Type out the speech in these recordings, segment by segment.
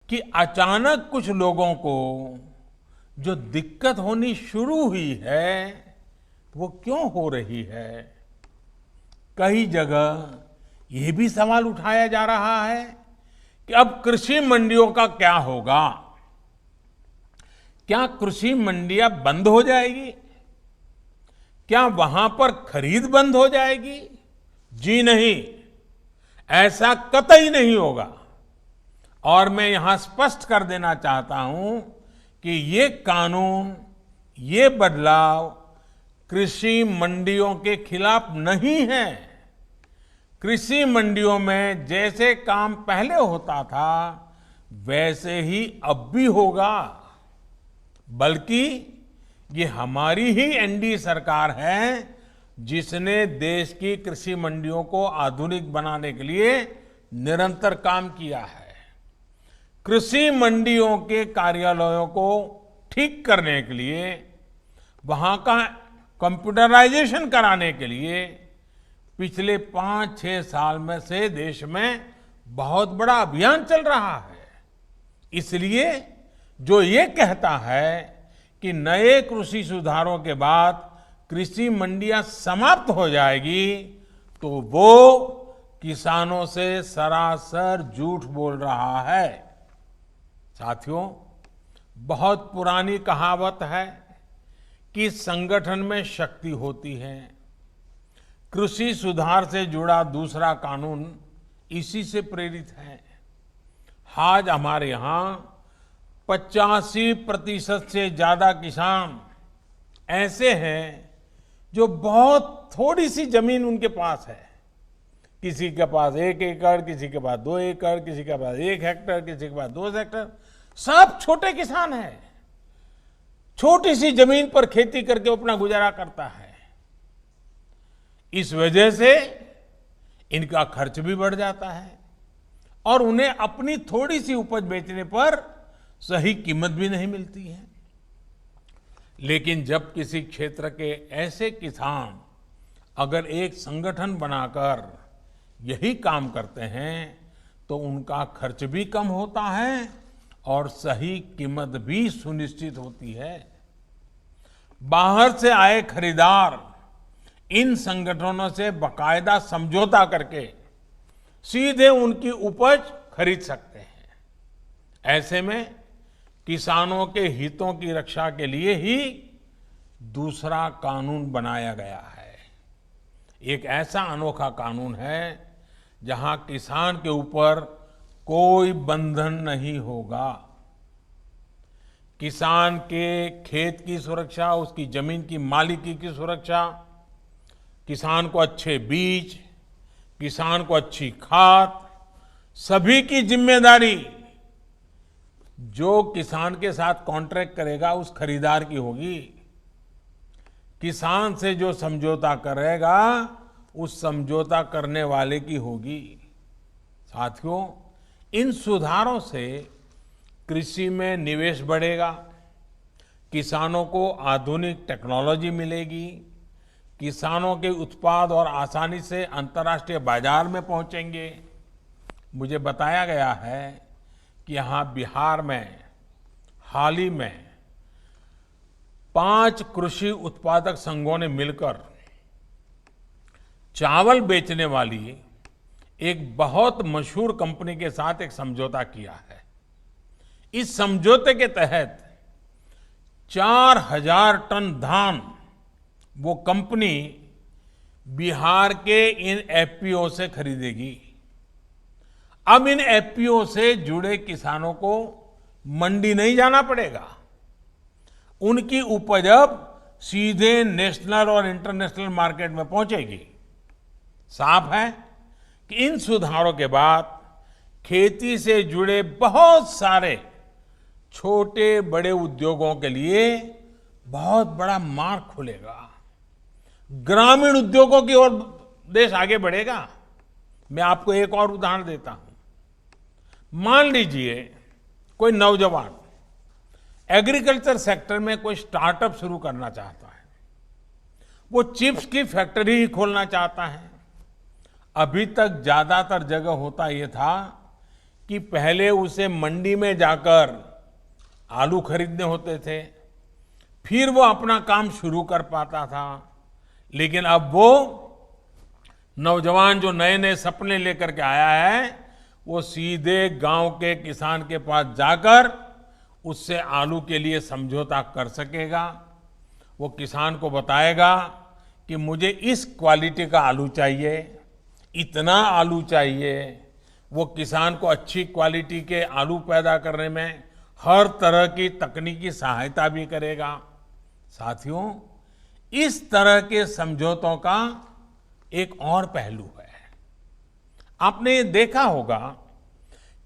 कि अचानक कुछ लोगों को जो दिक्कत होनी शुरू हुई है वो क्यों हो रही है। कई जगह ये भी सवाल उठाया जा रहा है कि अब कृषि मंडियों का क्या होगा। क्या कृषि मंडियां बंद हो जाएगी? क्या वहां पर खरीद बंद हो जाएगी? जी नहीं, ऐसा कतई नहीं होगा। और मैं यहां स्पष्ट कर देना चाहता हूं कि ये कानून, ये बदलाव कृषि मंडियों के खिलाफ नहीं है। कृषि मंडियों में जैसे काम पहले होता था वैसे ही अब भी होगा। बल्कि ये हमारी ही एनडीए सरकार है जिसने देश की कृषि मंडियों को आधुनिक बनाने के लिए निरंतर काम किया है। कृषि मंडियों के कार्यालयों को ठीक करने के लिए, वहां का कंप्यूटराइजेशन कराने के लिए पिछले 5-6 साल में से देश में बहुत बड़ा अभियान चल रहा है। इसलिए जो ये कहता है कि नए कृषि सुधारों के बाद कृषि मंडियां समाप्त हो जाएगी, तो वो किसानों से सरासर झूठ बोल रहा है। साथियों, बहुत पुरानी कहावत है कि संगठन में शक्ति होती है। कृषि सुधार से जुड़ा दूसरा कानून इसी से प्रेरित है। आज हमारे यहां 85% से ज्यादा किसान ऐसे हैं जो बहुत थोड़ी सी जमीन उनके पास है। किसी के पास 1 एकड़, किसी के पास 2 एकड़, किसी के पास 1 हेक्टर, किसी के पास 2 हेक्टर। सब छोटे किसान हैं। छोटी सी जमीन पर खेती करके अपना गुजारा करता है। इस वजह से इनका खर्च भी बढ़ जाता है और उन्हें अपनी थोड़ी सी उपज बेचने पर सही कीमत भी नहीं मिलती है। लेकिन जब किसी क्षेत्र के ऐसे किसान अगर एक संगठन बनाकर यही काम करते हैं तो उनका खर्च भी कम होता है और सही कीमत भी सुनिश्चित होती है। बाहर से आए खरीदार इन संगठनों से बाकायदा समझौता करके सीधे उनकी उपज खरीद सकते हैं। ऐसे में किसानों के हितों की रक्षा के लिए ही दूसरा कानून बनाया गया है। एक ऐसा अनोखा कानून है जहां किसान के ऊपर कोई बंधन नहीं होगा। किसान के खेत की सुरक्षा, उसकी जमीन की मालिकी की सुरक्षा, किसान को अच्छे बीज, किसान को अच्छी खाद, सभी की जिम्मेदारी जो किसान के साथ कॉन्ट्रैक्ट करेगा उस खरीदार की होगी। किसान से जो समझौता करेगा उस समझौता करने वाले की होगी। साथियों, इन सुधारों से कृषि में निवेश बढ़ेगा, किसानों को आधुनिक टेक्नोलॉजी मिलेगी, किसानों के उत्पाद और आसानी से अंतर्राष्ट्रीय बाजार में पहुंचेंगे। मुझे बताया गया है कि यहाँ बिहार में हाल ही में 5 कृषि उत्पादक संघों ने मिलकर चावल बेचने वाली एक बहुत मशहूर कंपनी के साथ एक समझौता किया है। इस समझौते के तहत 4000 टन धान वो कंपनी बिहार के इन एफपीओ से खरीदेगी। अब इन एफपीओ से जुड़े किसानों को मंडी नहीं जाना पड़ेगा। उनकी उपज अब सीधे नेशनल और इंटरनेशनल मार्केट में पहुंचेगी। साफ है कि इन सुधारों के बाद खेती से जुड़े बहुत सारे छोटे बड़े उद्योगों के लिए बहुत बड़ा मार्ग खुलेगा। ग्रामीण उद्योगों की ओर देश आगे बढ़ेगा। मैं आपको एक और उदाहरण देता हूं। मान लीजिए कोई नौजवान एग्रीकल्चर सेक्टर में कोई स्टार्टअप शुरू करना चाहता है। वो चिप्स की फैक्ट्री ही खोलना चाहता है। अभी तक ज्यादातर जगह होता यह था कि पहले उसे मंडी में जाकर आलू खरीदने होते थे, फिर वो अपना काम शुरू कर पाता था। लेकिन अब वो नौजवान जो नए नए सपने लेकर के आया है, वो सीधे गांव के किसान के पास जाकर उससे आलू के लिए समझौता कर सकेगा। वो किसान को बताएगा कि मुझे इस क्वालिटी का आलू चाहिए, इतना आलू चाहिए। वो किसान को अच्छी क्वालिटी के आलू पैदा करने में हर तरह की तकनीकी सहायता भी करेगा। साथियों, इस तरह के समझौतों का एक और पहलू है। आपने ये देखा होगा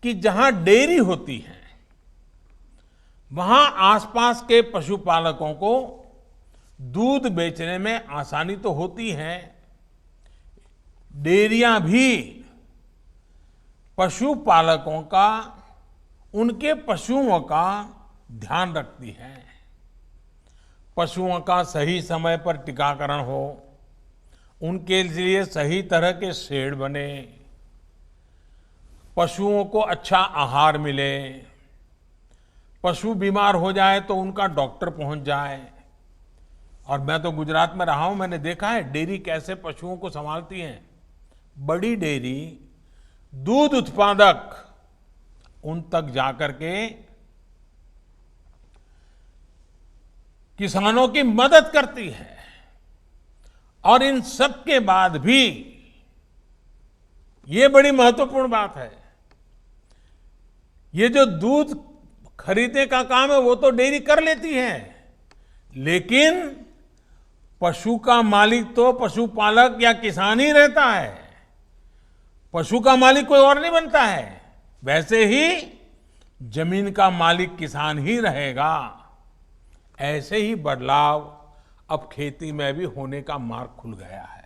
कि जहां डेयरी होती है, वहां आसपास के पशुपालकों को दूध बेचने में आसानी तो होती है। डेयरियां भी पशुपालकों का, उनके पशुओं का ध्यान रखती है। पशुओं का सही समय पर टीकाकरण हो, उनके लिए सही तरह के शेड बने, पशुओं को अच्छा आहार मिले, पशु बीमार हो जाए तो उनका डॉक्टर पहुंच जाए। और मैं तो गुजरात में रहा हूं, मैंने देखा है डेयरी कैसे पशुओं को संभालती है। बड़ी डेयरी दूध उत्पादक उन तक जाकर के किसानों की मदद करती है। और इन सब के बाद भी ये बड़ी महत्वपूर्ण बात है, ये जो दूध खरीदने का काम है वो तो डेयरी कर लेती है, लेकिन पशु का मालिक तो पशुपालक या किसान ही रहता है। पशु का मालिक कोई और नहीं बनता है। वैसे ही जमीन का मालिक किसान ही रहेगा। ऐसे ही बदलाव अब खेती में भी होने का मार्ग खुल गया है।